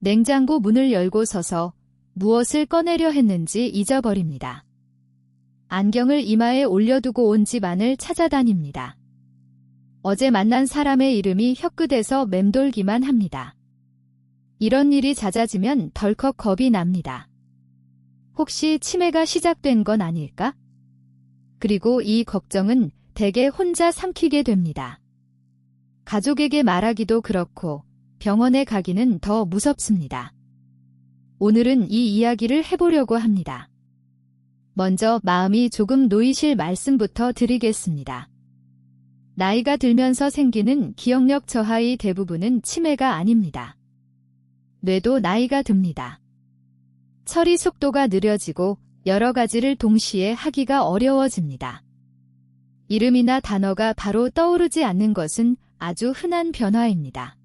냉장고 문을 열고 서서 무엇을 꺼내려 했는지 잊어버립니다. 안경을 이마에 올려두고 온 집 안을 찾아다닙니다. 어제 만난 사람의 이름이 혀끝에서 맴돌기만 합니다. 이런 일이 잦아지면 덜컥 겁이 납니다. 혹시 치매가 시작된 건 아닐까? 그리고 이 걱정은 대개 혼자 삼키게 됩니다. 가족에게 말하기도 그렇고 병원에 가기는 더 무섭습니다. 오늘은 이 이야기를 해보려고 합니다. 먼저 마음이 조금 놓이실 말씀부터 드리겠습니다. 나이가 들면서 생기는 기억력 저하의 대부분은 치매가 아닙니다. 뇌도 나이가 듭니다. 처리 속도가 느려지고 여러 가지를 동시에 하기가 어려워집니다. 이름이나 단어가 바로 떠오르지 않는 것은 아주 흔한 변화입니다.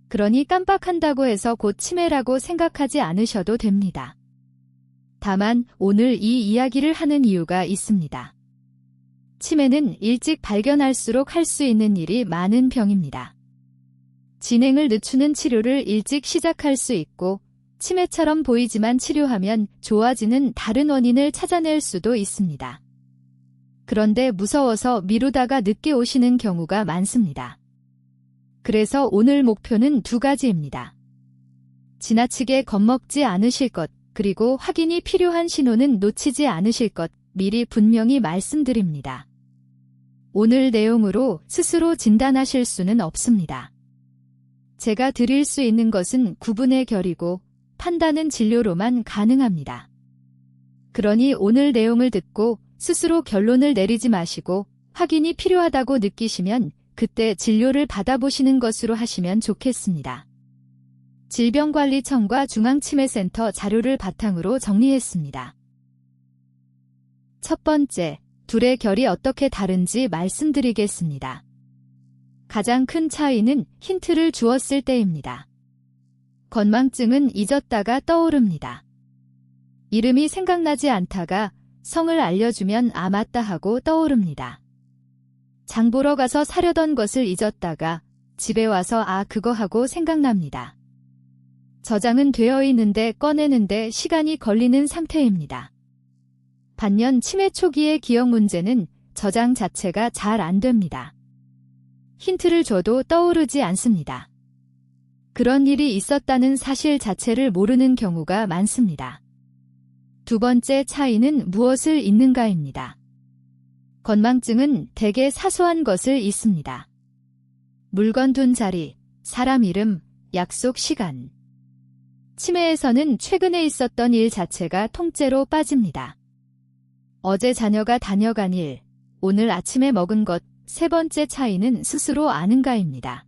그러니 깜빡한다고 해서 곧 치매라고 생각하지 않으셔도 됩니다. 다만 오늘 이 이야기를 하는 이유가 있습니다. 치매는 일찍 발견할수록 할 수 있는 일이 많은 병입니다. 진행을 늦추는 치료를 일찍 시작할 수 있고 치매처럼 보이지만 치료하면 좋아지는 다른 원인을 찾아낼 수도 있습니다. 그런데 무서워서 미루다가 늦게 오시는 경우가 많습니다. 그래서 오늘 목표는 두 가지입니다. 지나치게 겁먹지 않으실 것, 그리고 확인이 필요한 신호는 놓치지 않으실 것, 미리 분명히 말씀드립니다. 오늘 내용으로 스스로 진단하실 수는 없습니다. 제가 드릴 수 있는 것은 구분의 결이고 판단은 진료로만 가능합니다. 그러니 오늘 내용을 듣고 스스로 결론을 내리지 마시고 확인이 필요하다고 느끼시면 그때 진료를 받아보시는 것으로 하시면 좋겠습니다. 질병관리청과 중앙치매센터 자료를 바탕으로 정리했습니다. 첫 번째, 둘의 결이 어떻게 다른지 말씀드리겠습니다. 가장 큰 차이는 힌트를 주었을 때입니다. 건망증은 잊었다가 떠오릅니다. 이름이 생각나지 않다가 성을 알려주면 아 맞다 하고 떠오릅니다. 장 보러 가서 사려던 것을 잊었다가 집에 와서 아 그거 하고 생각납니다. 저장은 되어 있는데 꺼내는데 시간이 걸리는 상태입니다. 반면 치매 초기의 기억 문제는 저장 자체가 잘 안 됩니다. 힌트를 줘도 떠오르지 않습니다. 그런 일이 있었다는 사실 자체를 모르는 경우가 많습니다. 두 번째 차이는 무엇을 잊는가입니다. 건망증은 대개 사소한 것을 잊습니다. 물건 둔 자리, 사람 이름, 약속 시간. 치매에서는 최근에 있었던 일 자체가 통째로 빠집니다. 어제 자녀가 다녀간 일, 오늘 아침에 먹은 것, 세 번째 차이는 스스로 아는가입니다.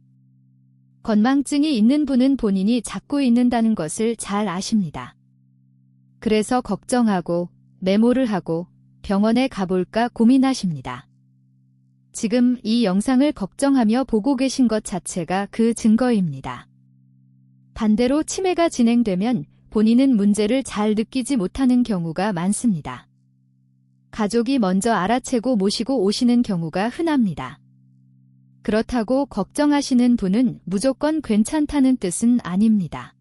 건망증이 있는 분은 본인이 자꾸 잊는다는 것을 잘 아십니다. 그래서 걱정하고 메모를 하고 병원에 가볼까 고민하십니다. 지금 이 영상을 걱정하며 보고 계신 것 자체가 그 증거입니다. 반대로 치매가 진행되면 본인은 문제를 잘 느끼지 못하는 경우가 많습니다. 가족이 먼저 알아채고 모시고 오시는 경우가 흔합니다. 그렇다고 걱정하시는 분은 무조건 괜찮다는 뜻은 아닙니다.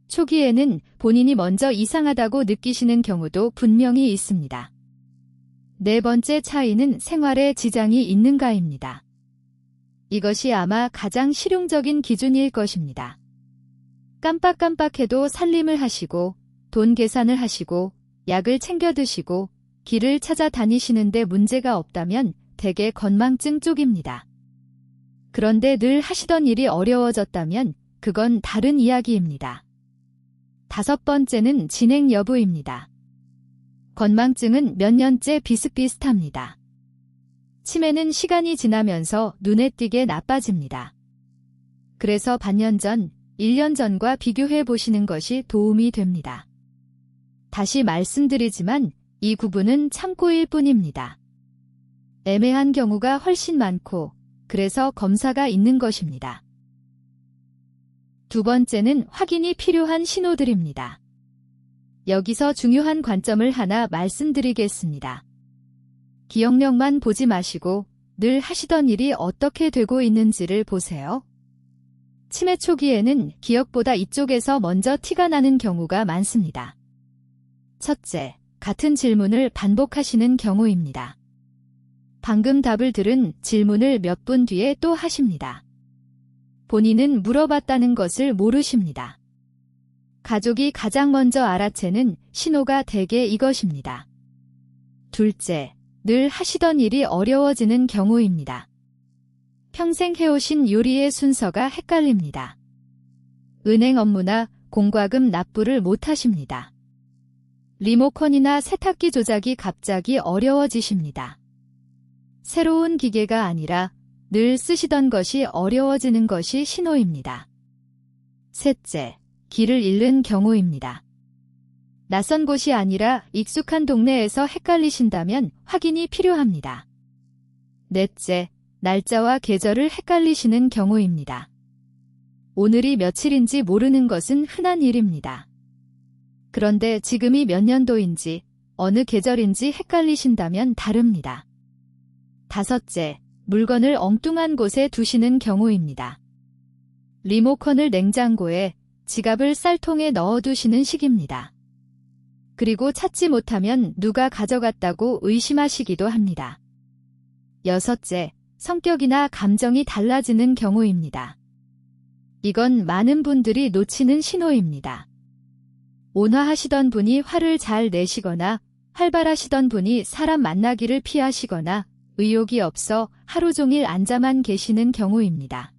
초기에는 본인이 먼저 이상하다고 느끼시는 경우도 분명히 있습니다. 네 번째 차이는 생활에 지장이 있는가입니다. 이것이 아마 가장 실용적인 기준일 것입니다. 깜빡깜빡해도 살림을 하시고 돈 계산을 하시고 약을 챙겨 드시고 길을 찾아다니시는데 문제가 없다면 대개 건망증 쪽입니다. 그런데 늘 하시던 일이 어려워졌다면 그건 다른 이야기입니다. 다섯 번째는 진행 여부입니다. 건망증은 몇 년째 비슷비슷합니다. 치매는 시간이 지나면서 눈에 띄게 나빠집니다. 그래서 반년 전, 1년 전과 비교해 보시는 것이 도움이 됩니다. 다시 말씀드리지만 이 구분은 참고일 뿐입니다. 애매한 경우가 훨씬 많고 그래서 검사가 있는 것입니다. 두 번째는 확인이 필요한 신호들입니다. 여기서 중요한 관점을 하나 말씀드리겠습니다. 기억력만 보지 마시고 늘 하시던 일이 어떻게 되고 있는지를 보세요. 치매 초기에는 기억보다 이쪽에서 먼저 티가 나는 경우가 많습니다. 첫째, 같은 질문을 반복하시는 경우입니다. 방금 답을 들은 질문을 몇 분 뒤에 또 하십니다. 본인은 물어봤다는 것을 모르십니다. 가족이 가장 먼저 알아채는 신호가 대개 이것입니다. 둘째, 늘 하시던 일이 어려워지는 경우입니다. 평생 해오신 요리의 순서가 헷갈립니다. 은행 업무나 공과금 납부를 못하십니다. 리모컨이나 세탁기 조작이 갑자기 어려워지십니다. 새로운 기계가 아니라 늘 쓰시던 것이 어려워지는 것이 신호입니다. 셋째, 길을 잃는 경우입니다. 낯선 곳이 아니라 익숙한 동네에서 헷갈리신다면 확인이 필요합니다. 넷째, 날짜와 계절을 헷갈리시는 경우입니다. 오늘이 며칠인지 모르는 것은 흔한 일입니다. 그런데 지금이 몇 년도인지 어느 계절인지 헷갈리신다면 다릅니다. 다섯째, 물건을 엉뚱한 곳에 두시는 경우입니다. 리모컨을 냉장고에, 지갑을 쌀통에 넣어두시는 식입니다. 그리고 찾지 못하면 누가 가져갔다고 의심하시기도 합니다. 여섯째, 성격이나 감정이 달라지는 경우입니다. 이건 많은 분들이 놓치는 신호입니다. 온화하시던 분이 화를 잘 내시거나 활발하시던 분이 사람 만나기를 피하시거나 의욕이 없어 하루 종일 앉아만 계시는 경우입니다.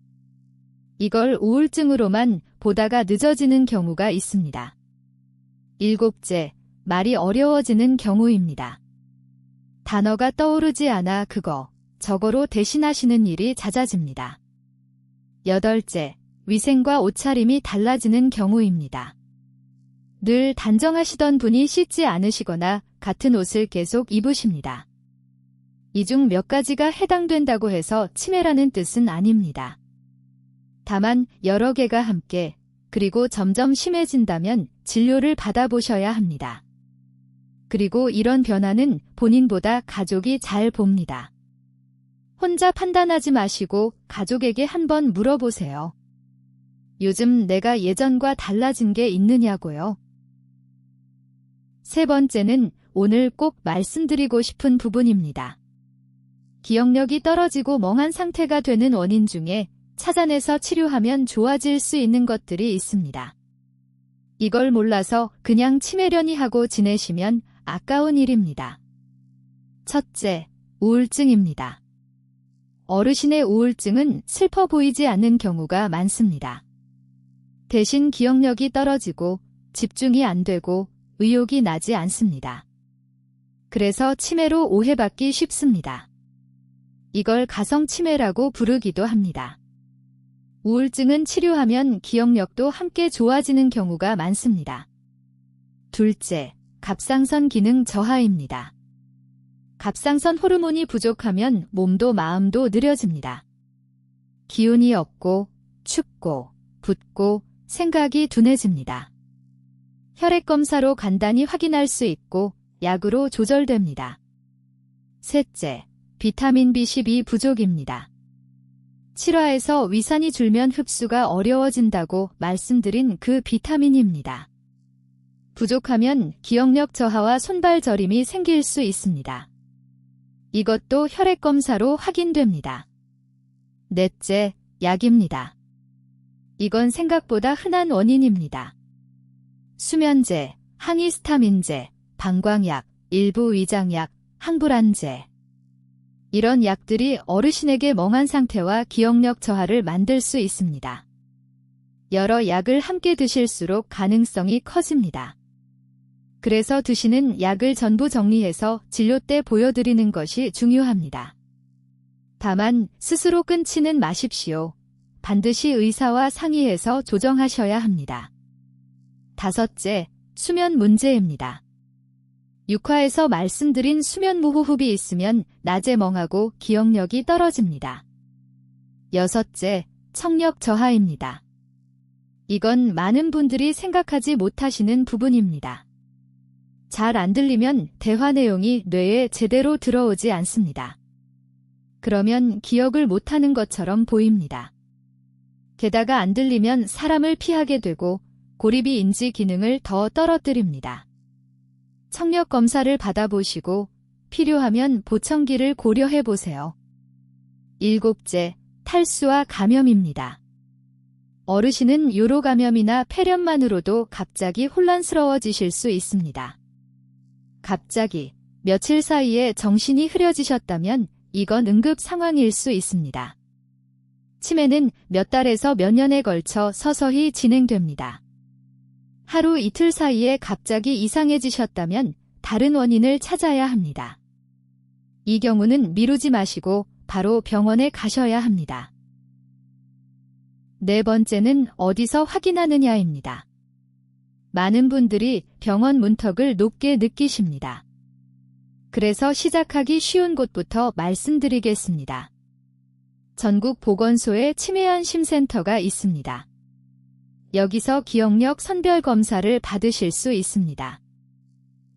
이걸 우울증으로만 보다가 늦어지는 경우가 있습니다. 일곱째, 말이 어려워지는 경우입니다. 단어가 떠오르지 않아 그거, 저거로 대신하시는 일이 잦아집니다. 여덟째, 위생과 옷차림이 달라지는 경우입니다. 늘 단정하시던 분이 씻지 않으시거나 같은 옷을 계속 입으십니다. 이 중 몇 가지가 해당된다고 해서 치매라는 뜻은 아닙니다. 다만 여러 개가 함께 그리고 점점 심해진다면 진료를 받아보셔야 합니다. 그리고 이런 변화는 본인보다 가족이 잘 봅니다. 혼자 판단하지 마시고 가족에게 한번 물어보세요. 요즘 내가 예전과 달라진 게 있느냐고요. 세 번째는 오늘 꼭 말씀드리고 싶은 부분입니다. 기억력이 떨어지고 멍한 상태가 되는 원인 중에 찾아내서 치료하면 좋아질 수 있는 것들이 있습니다. 이걸 몰라서 그냥 치매려니 하고 지내시면 아까운 일입니다. 첫째, 우울증입니다. 어르신의 우울증은 슬퍼 보이지 않는 경우가 많습니다. 대신 기억력이 떨어지고 집중이 안 되고 의욕이 나지 않습니다. 그래서 치매로 오해받기 쉽습니다. 이걸 가성치매라고 부르기도 합니다. 우울증은 치료하면 기억력도 함께 좋아지는 경우가 많습니다. 둘째, 갑상선 기능 저하입니다. 갑상선 호르몬이 부족하면 몸도 마음도 느려집니다. 기운이 없고 춥고 붓고 생각이 둔해집니다. 혈액검사로 간단히 확인할 수 있고 약으로 조절됩니다. 셋째, 비타민 B12 부족입니다. 7화에서 위산이 줄면 흡수가 어려워진다고 말씀드린 그 비타민입니다. 부족하면 기억력 저하와 손발 저림이 생길 수 있습니다. 이것도 혈액검사로 확인됩니다. 넷째, 약입니다. 이건 생각보다 흔한 원인입니다. 수면제, 항히스타민제, 방광약, 일부 위장약, 항불안제. 이런 약들이 어르신에게 멍한 상태와 기억력 저하를 만들 수 있습니다. 여러 약을 함께 드실수록 가능성이 커집니다. 그래서 드시는 약을 전부 정리해서 진료 때 보여드리는 것이 중요합니다. 다만 스스로 끊지는 마십시오. 반드시 의사와 상의해서 조정하셔야 합니다. 다섯째, 수면 문제입니다. 6화에서 말씀드린 수면 무호흡이 있으면 낮에 멍하고 기억력이 떨어집니다. 여섯째, 청력 저하입니다. 이건 많은 분들이 생각하지 못하시는 부분입니다. 잘 안 들리면 대화 내용이 뇌에 제대로 들어오지 않습니다. 그러면 기억을 못하는 것처럼 보입니다. 게다가 안 들리면 사람을 피하게 되고 고립이 인지 기능을 더 떨어뜨립니다. 청력 검사를 받아보시고 필요하면 보청기를 고려해 보세요. 7째, 탈수와 감염입니다. 어르신은 요로 감염이나 폐렴만으로도 갑자기 혼란스러워지실 수 있습니다. 갑자기 며칠 사이에 정신이 흐려지셨다면 이건 응급 상황일 수 있습니다. 치매는 몇 달에서 몇 년에 걸쳐 서서히 진행됩니다. 하루 이틀 사이에 갑자기 이상해지셨다면 다른 원인을 찾아야 합니다. 이 경우는 미루지 마시고 바로 병원에 가셔야 합니다. 4번째는 어디서 확인하느냐입니다. 많은 분들이 병원 문턱을 높게 느끼십니다. 그래서 시작하기 쉬운 곳부터 말씀드리겠습니다. 전국 보건소에 치매안심센터가 있습니다. 여기서 기억력 선별 검사를 받으실 수 있습니다.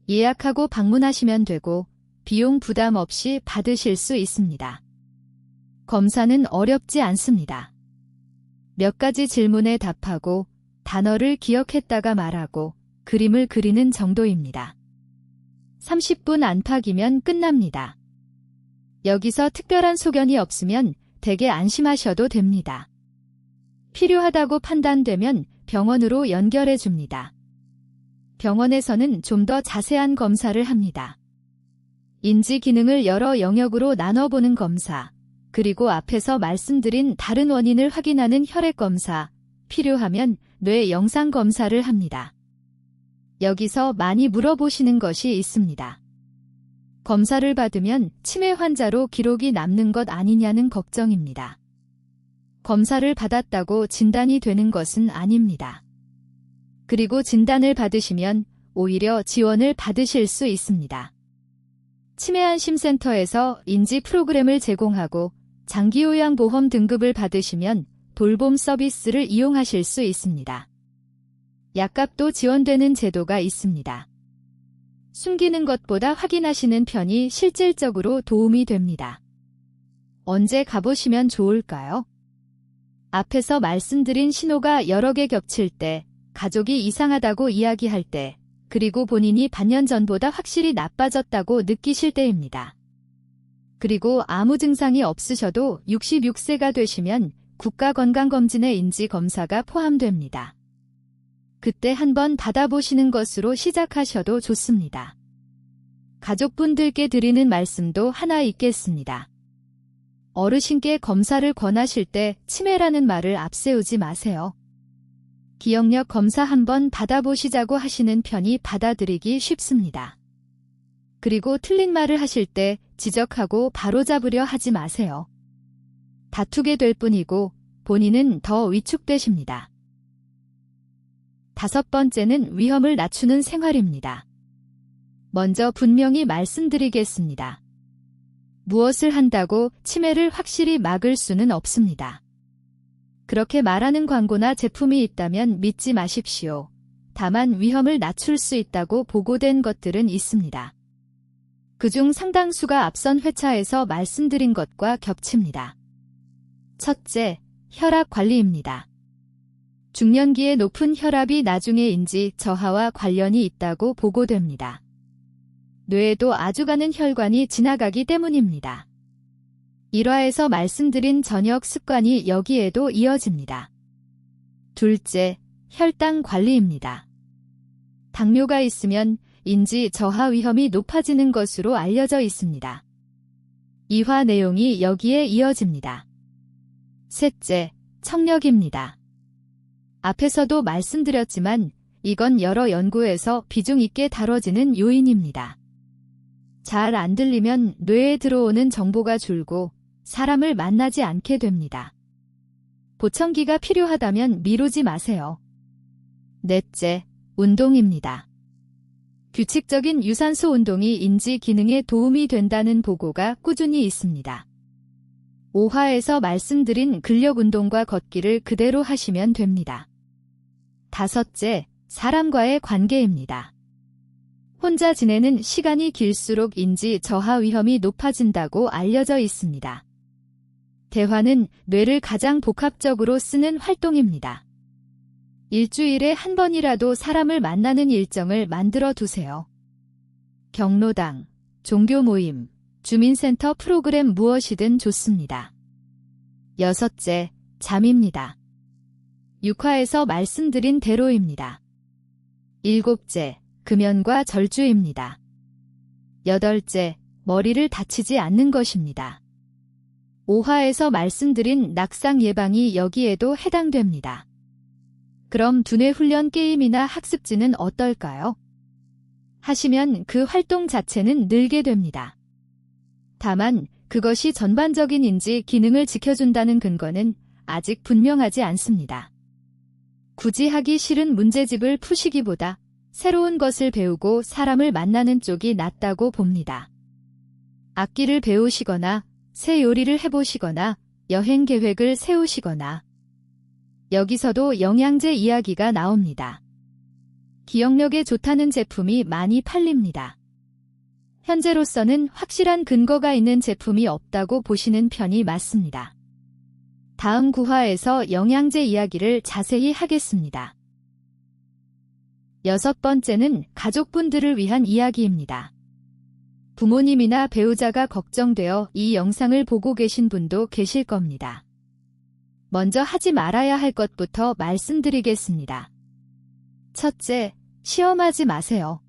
예약하고 방문하시면 되고 비용 부담 없이 받으실 수 있습니다. 검사는 어렵지 않습니다. 몇 가지 질문에 답하고 단어를 기억했다가 말하고 그림을 그리는 정도입니다. 30분 안팎이면 끝납니다. 여기서 특별한 소견이 없으면 대개 안심하셔도 됩니다. 필요하다고 판단되면 병원으로 연결해 줍니다. 병원에서는 좀 더 자세한 검사를 합니다. 인지 기능을 여러 영역으로 나눠보는 검사, 그리고 앞에서 말씀드린 다른 원인을 확인하는 혈액 검사, 필요하면 뇌 영상 검사를 합니다. 여기서 많이 물어보시는 것이 있습니다. 검사를 받으면 치매 환자로 기록이 남는 것 아니냐는 걱정입니다. 검사를 받았다고 진단이 되는 것은 아닙니다. 그리고 진단을 받으시면 오히려 지원을 받으실 수 있습니다. 치매안심센터에서 인지 프로그램을 제공하고 장기요양보험 등급을 받으시면 돌봄 서비스를 이용하실 수 있습니다. 약값도 지원되는 제도가 있습니다. 숨기는 것보다 확인하시는 편이 실질적으로 도움이 됩니다. 언제 가보시면 좋을까요? 앞에서 말씀드린 신호가 여러 개 겹칠 때, 가족이 이상하다고 이야기할 때, 그리고 본인이 반년 전보다 확실히 나빠졌다고 느끼실 때입니다. 그리고 아무 증상이 없으셔도 66세가 되시면 국가건강검진의 인지검사가 포함됩니다. 그때 한번 받아보시는 것으로 시작하셔도 좋습니다. 가족분들께 드리는 말씀도 하나 있겠습니다. 어르신께 검사를 권하실 때 치매라는 말을 앞세우지 마세요. 기억력 검사 한번 받아보시자고 하시는 편이 받아들이기 쉽습니다. 그리고 틀린 말을 하실 때 지적하고 바로잡으려 하지 마세요. 다투게 될 뿐이고 본인은 더 위축되십니다. 5번째는 위험을 낮추는 생활입니다. 먼저 분명히 말씀드리겠습니다. 무엇을 한다고 치매를 확실히 막을 수는 없습니다. 그렇게 말하는 광고나 제품이 있다면 믿지 마십시오. 다만 위험을 낮출 수 있다고 보고된 것들은 있습니다. 그중 상당수가 앞선 회차에서 말씀드린 것과 겹칩니다. 첫째, 혈압 관리입니다. 중년기에 높은 혈압이 나중에 인지 저하와 관련이 있다고 보고됩니다. 뇌에도 아주 가는 혈관이 지나가기 때문입니다. 1화에서 말씀드린 저녁 습관이 여기에도 이어집니다. 둘째, 혈당 관리입니다. 당뇨가 있으면 인지 저하 위험이 높아지는 것으로 알려져 있습니다. 2화 내용이 여기에 이어집니다. 셋째, 청력입니다. 앞에서도 말씀드렸지만 이건 여러 연구에서 비중 있게 다뤄지는 요인입니다. 잘 안 들리면 뇌에 들어오는 정보가 줄고 사람을 만나지 않게 됩니다. 보청기가 필요하다면 미루지 마세요. 넷째, 운동입니다. 규칙적인 유산소 운동이 인지 기능에 도움이 된다는 보고가 꾸준히 있습니다. 5화에서 말씀드린 근력 운동과 걷기를 그대로 하시면 됩니다. 5째, 사람과의 관계입니다. 혼자 지내는 시간이 길수록 인지 저하 위험이 높아진다고 알려져 있습니다. 대화는 뇌를 가장 복합적으로 쓰는 활동입니다. 일주일에 한 번이라도 사람을 만나는 일정을 만들어 두세요. 경로당, 종교 모임, 주민센터 프로그램 무엇이든 좋습니다. 6째, 잠입니다. 6화에서 말씀드린 대로입니다. 7째, 금연과 절주입니다. 8째, 머리를 다치지 않는 것입니다. 5화에서 말씀드린 낙상 예방이 여기에도 해당됩니다. 그럼 두뇌 훈련 게임이나 학습지는 어떨까요? 하시면 그 활동 자체는 늘게 됩니다. 다만 그것이 전반적인 인지 기능을 지켜준다는 근거는 아직 분명하지 않습니다. 굳이 하기 싫은 문제집을 푸시기보다 새로운 것을 배우고 사람을 만나는 쪽이 낫다고 봅니다. 악기를 배우시거나 새 요리를 해보시거나 여행 계획을 세우시거나 여기서도 영양제 이야기가 나옵니다. 기억력에 좋다는 제품이 많이 팔립니다. 현재로서는 확실한 근거가 있는 제품이 없다고 보시는 편이 맞습니다. 다음 9화에서 영양제 이야기를 자세히 하겠습니다. 6번째는 가족분들을 위한 이야기입니다. 부모님이나 배우자가 걱정되어 이 영상을 보고 계신 분도 계실 겁니다. 먼저 하지 말아야 할 것부터 말씀드리겠습니다. 첫째, 시험하지 마세요.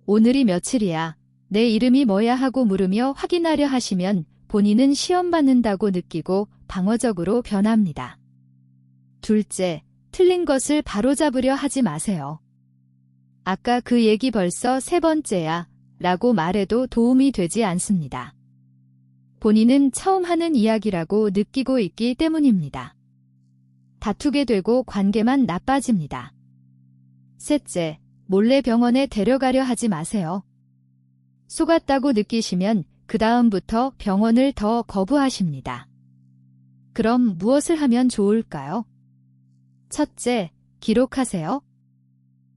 오늘이 며칠이야, 내 이름이 뭐야 하고 물으며 확인하려 하시면 본인은 시험 받는다고 느끼고 방어적으로 변합니다. 둘째, 틀린 것을 바로잡으려 하지 마세요. 아까 그 얘기 벌써 3번째야 라고 말해도 도움이 되지 않습니다. 본인은 처음 하는 이야기라고 느끼고 있기 때문입니다. 다투게 되고 관계만 나빠집니다. 셋째, 몰래 병원에 데려가려 하지 마세요. 속았다고 느끼시면 그 다음부터 병원을 더 거부하십니다. 그럼 무엇을 하면 좋을까요? 첫째, 기록하세요.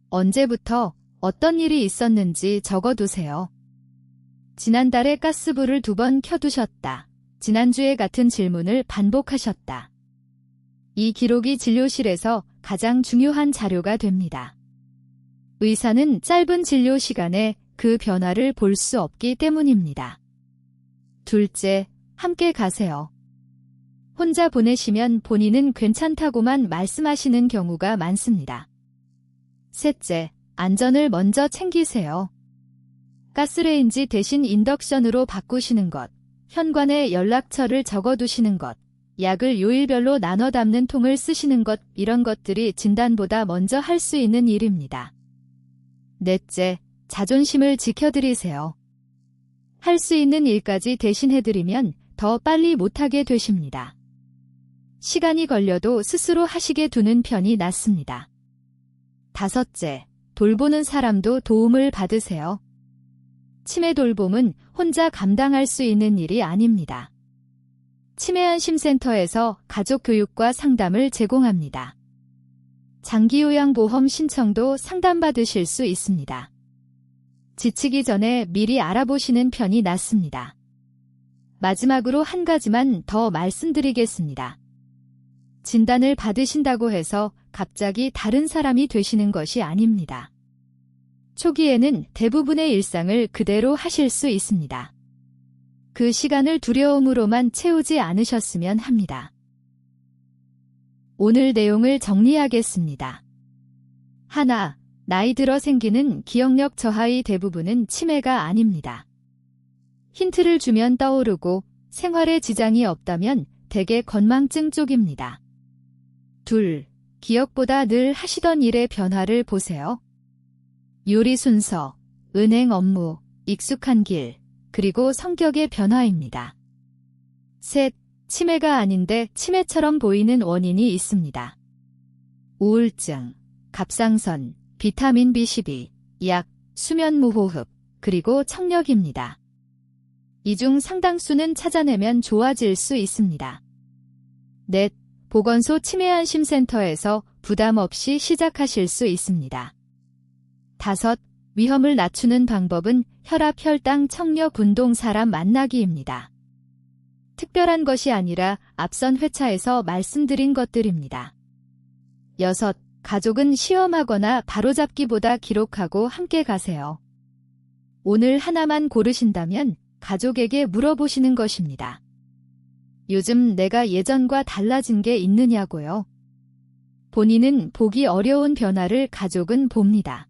언제부터 어떤 일이 있었는지 적어두세요. 지난달에 가스불을 2번 켜두셨다. 지난주에 같은 질문을 반복하셨다. 이 기록이 진료실에서 가장 중요한 자료가 됩니다. 의사는 짧은 진료 시간에 그 변화를 볼 수 없기 때문입니다. 둘째, 함께 가세요. 혼자 보내시면 본인은 괜찮다고만 말씀하시는 경우가 많습니다. 셋째, 안전을 먼저 챙기세요. 가스레인지 대신 인덕션으로 바꾸시는 것, 현관에 연락처를 적어두시는 것, 약을 요일별로 나눠 담는 통을 쓰시는 것, 이런 것들이 진단보다 먼저 할 수 있는 일입니다. 넷째, 자존심을 지켜드리세요. 할 수 있는 일까지 대신해드리면 더 빨리 못하게 되십니다. 시간이 걸려도 스스로 하시게 두는 편이 낫습니다. 다섯째, 돌보는 사람도 도움을 받으세요. 치매 돌봄은 혼자 감당할 수 있는 일이 아닙니다. 치매안심센터에서 가족교육과 상담을 제공합니다. 장기요양보험 신청도 상담받으실 수 있습니다. 지치기 전에 미리 알아보시는 편이 낫습니다. 마지막으로 한 가지만 더 말씀드리겠습니다. 진단을 받으신다고 해서 갑자기 다른 사람이 되시는 것이 아닙니다. 초기에는 대부분의 일상을 그대로 하실 수 있습니다. 그 시간을 두려움으로만 채우지 않으셨으면 합니다. 오늘 내용을 정리하겠습니다. 하나, 나이 들어 생기는 기억력 저하의 대부분은 치매가 아닙니다. 힌트를 주면 떠오르고 생활에 지장이 없다면 대개 건망증 쪽입니다. 둘, 기억보다 늘 하시던 일의 변화를 보세요. 요리 순서, 은행 업무, 익숙한 길, 그리고 성격의 변화입니다. 셋, 치매가 아닌데 치매처럼 보이는 원인이 있습니다. 우울증, 갑상선, 비타민 B12, 약, 수면무호흡, 그리고 청력입니다. 이 중 상당수는 찾아내면 좋아질 수 있습니다. 넷, 보건소 치매안심센터에서 부담 없이 시작하실 수 있습니다. 다섯, 위험을 낮추는 방법은 혈압, 혈당, 청력, 운동, 사람 만나기입니다. 특별한 것이 아니라 앞선 회차에서 말씀드린 것들입니다. 6. 가족은 시험하거나 바로잡기보다 기록하고 함께 가세요. 오늘 하나만 고르신다면 가족에게 물어보시는 것입니다. 요즘 내가 예전과 달라진 게 있느냐고요. 본인은 보기 어려운 변화를 가족은 봅니다.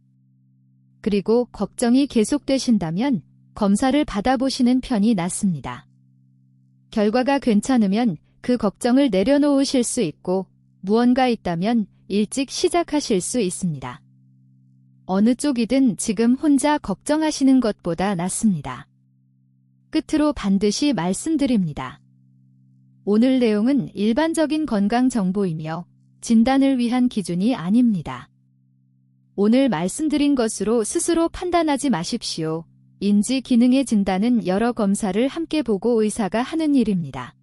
그리고 걱정이 계속되신다면 검사를 받아보시는 편이 낫습니다. 결과가 괜찮으면 그 걱정을 내려놓으실 수 있고 무언가 있다면 일찍 시작하실 수 있습니다. 어느 쪽이든 지금 혼자 걱정하시는 것보다 낫습니다. 끝으로 반드시 말씀드립니다. 오늘 내용은 일반적인 건강 정보이며 진단을 위한 기준이 아닙니다. 오늘 말씀드린 것으로 스스로 판단하지 마십시오. 인지 기능의 진단은 여러 검사를 함께 보고 의사가 하는 일입니다.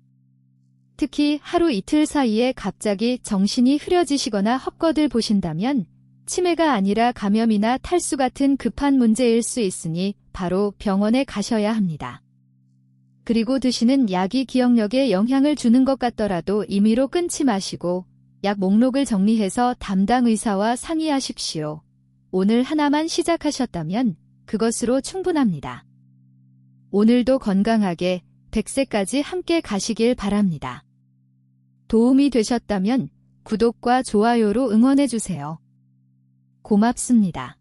특히 하루 이틀 사이에 갑자기 정신이 흐려지시거나 헛것을 보신다면 치매가 아니라 감염이나 탈수 같은 급한 문제일 수 있으니 바로 병원에 가셔야 합니다. 그리고 드시는 약이 기억력에 영향을 주는 것 같더라도 임의로 끊지 마시고 약 목록을 정리해서 담당 의사와 상의하십시오. 오늘 하나만 시작하셨다면 그것으로 충분합니다. 오늘도 건강하게 100세까지 함께 가시길 바랍니다. 도움이 되셨다면 구독과 좋아요로 응원해주세요. 고맙습니다.